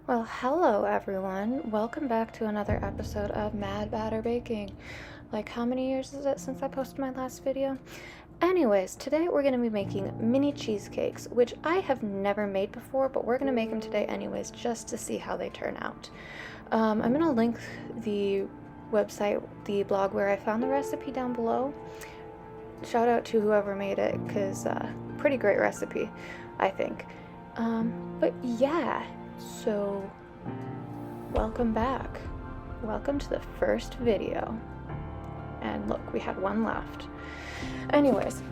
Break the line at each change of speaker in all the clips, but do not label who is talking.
Well, hello everyone. Welcome back to another episode of MadBatterBaking. Like, how many years is it since I posted my last video? Anyways, today we're going to be making mini cheesecakes, which I have never made before, but we're going to make them today anyways, just to see how they turn out. I'm going to link the website, the blog where I found the recipe down below. Shout out to whoever made it, because pretty great recipe, I think. But yeah. So, welcome back. Welcome to the first video. And look, we had one left. Anyways,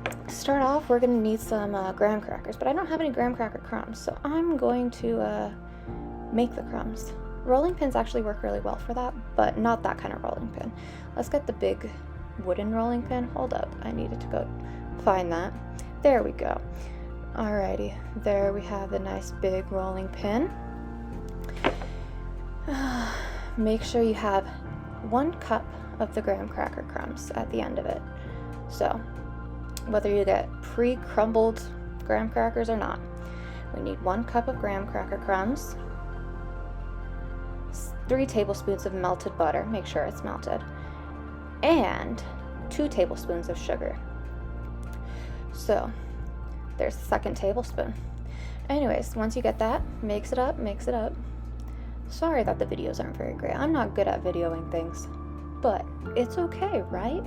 to start off, we're going to need some graham crackers, but I don't have any graham cracker crumbs, so I'm going to make the crumbs. Rolling pins actually work really well for that, but not that kind of rolling pin. Let's get the big wooden rolling pin. Hold up, I needed to go find that. There we go. Alrighty, there we have the nice big rolling pin. Make sure you have 1 cup of the graham cracker crumbs at the end of it. So, whether you get pre-crumbled graham crackers or not, we need 1 cup of graham cracker crumbs, 3 tablespoons of melted butter, make sure it's melted, and 2 tablespoons of sugar. So, there's the 2nd tablespoon. Anyways, once you get that, mix it up. Sorry that the videos aren't very great. I'm not good at videoing things, but it's okay, right?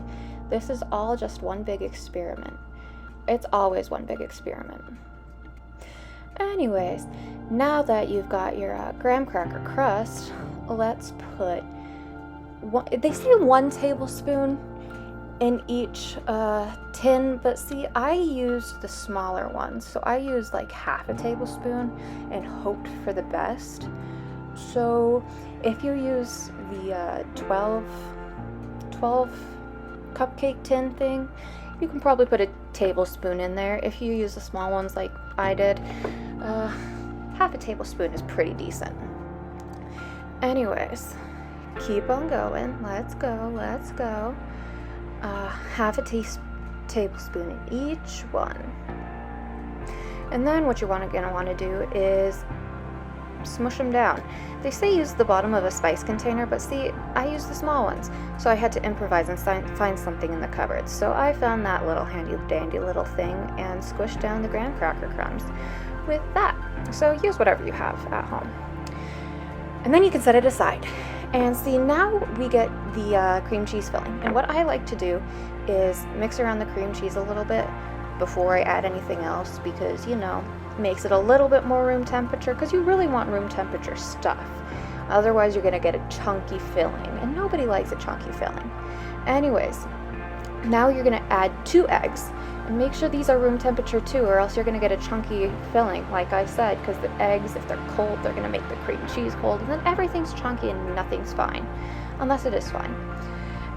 This is all just one big experiment. It's always one big experiment. Anyways, now that you've got your graham cracker crust, let's put they say 1 tablespoon in each tin, but see, I used the smaller ones, so I used like half a tablespoon and hoped for the best. So if you use the 12 cupcake tin thing, you can probably put a tablespoon in there. If you use the small ones like I did, half a tablespoon is pretty decent. Anyways, keep on going. Let's go. Half a tablespoon in each one. And then what you're gonna want to do is smush them down. They say use the bottom of a spice container, but see, I use the small ones, so I had to improvise and find something in the cupboard. So I found that little handy dandy little thing and squished down the graham cracker crumbs with that. So use whatever you have at home. And then you can set it aside. And see, now we get the cream cheese filling. And what I like to do is mix around the cream cheese a little bit before I add anything else, because, you know, makes it a little bit more room temperature, because you really want room temperature stuff. Otherwise, you're going to get a chunky filling, and nobody likes a chunky filling. Anyways, now you're going to add 2 eggs. And make sure these are room temperature too, or else you're going to get a chunky filling, like I said, because the eggs, if they're cold, they're going to make the cream cheese cold, and then everything's chunky and nothing's fine, unless it is fine.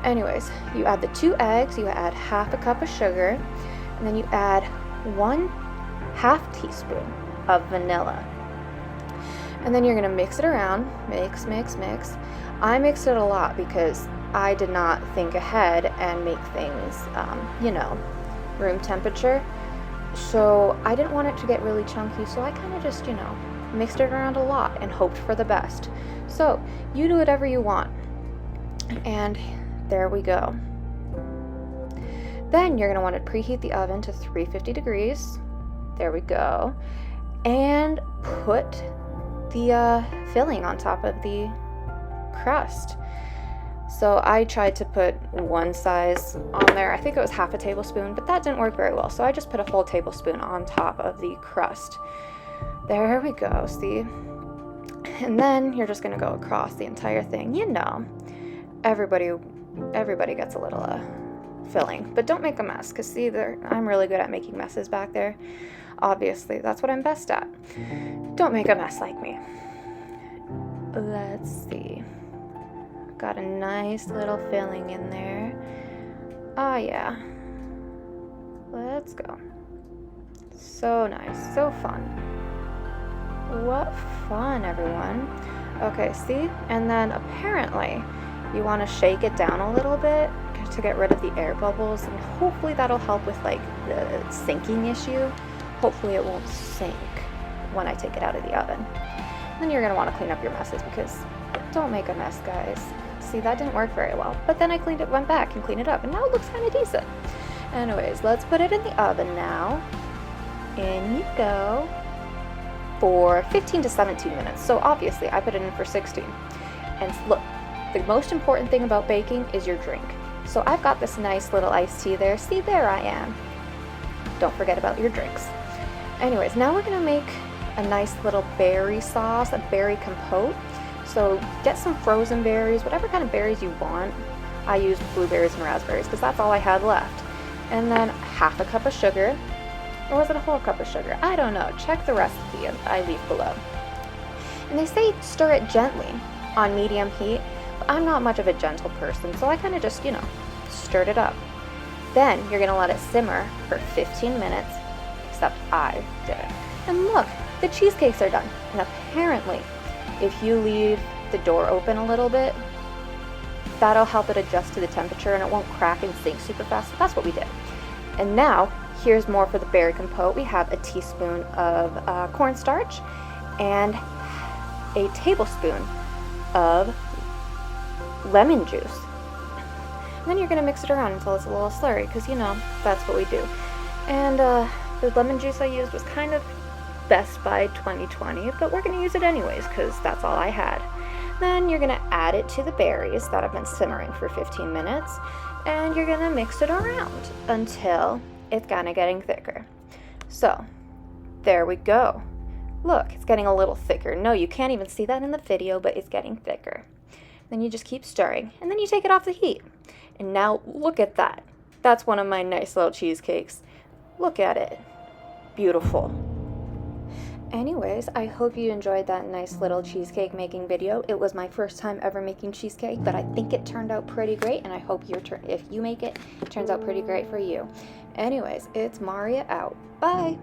Anyways, you add the 2 eggs, you add half a cup of sugar, and then you add 1/2 teaspoon of vanilla. And then you're going to mix it around, mix. I mixed it a lot because I did not think ahead and make things, room temperature, so I didn't want it to get really chunky, so I kind of just, mixed it around a lot and hoped for the best. So you do whatever you want, and there we go. Then you're going to want to preheat the oven to 350 degrees. There we go. And put the filling on top of the crust. So I tried to put one size on there. I think it was half a tablespoon, but that didn't work very well. So I just put a full tablespoon on top of the crust. There we go, see? And then you're just gonna go across the entire thing. You know, everybody gets a little filling, but don't make a mess, because see, I'm really good at making messes back there. Obviously, that's what I'm best at. Don't make a mess like me. Let's see. Got a nice little filling in there. Oh yeah. Let's go. So nice, so fun. What fun, everyone. Okay, see? And then apparently you want to shake it down a little bit to get rid of the air bubbles, and hopefully that'll help with like the sinking issue. Hopefully it won't sink when I take it out of the oven. Then you're going to want to clean up your messes because don't make a mess, guys. See, that didn't work very well. But then I went back and cleaned it up, and now it looks kind of decent. Anyways, let's put it in the oven now. In you go for 15 to 17 minutes. So obviously I put it in for 16. And look, the most important thing about baking is your drink. So I've got this nice little iced tea there. See, there I am. Don't forget about your drinks. Anyways, now we're gonna make a nice little berry sauce, a berry compote. So get some frozen berries, whatever kind of berries you want. I used blueberries and raspberries because that's all I had left. And then half a cup of sugar, or was it a whole cup of sugar? I don't know. Check the recipe I leave below. And they say stir it gently on medium heat, but I'm not much of a gentle person, so I kind of just, stirred it up. Then you're gonna let it simmer for 15 minutes, except I didn't. And look, the cheesecakes are done. And apparently, if you leave the door open a little bit, that'll help it adjust to the temperature and it won't crack and sink super fast. So that's what we did. And now, here's more for the berry compote. We have a teaspoon of cornstarch and a tablespoon of lemon juice. And then you're going to mix it around until it's a little slurry because, that's what we do. And the lemon juice I used was kind of Best by 2020, but we're going to use it anyways because that's all I had. Then you're going to add it to the berries that have been simmering for 15 minutes, and you're going to mix it around until it's kind of getting thicker. So, there we go. Look, it's getting a little thicker. No, you can't even see that in the video, but it's getting thicker. Then you just keep stirring, and then you take it off the heat. And now, look at that. That's one of my nice little cheesecakes. Look at it. Beautiful. Anyways, I hope you enjoyed that nice little cheesecake making video. It was my first time ever making cheesecake, but I think it turned out pretty great, and I hope if you make it, it turns out pretty great for you. Anyways, it's Mariah out. Bye!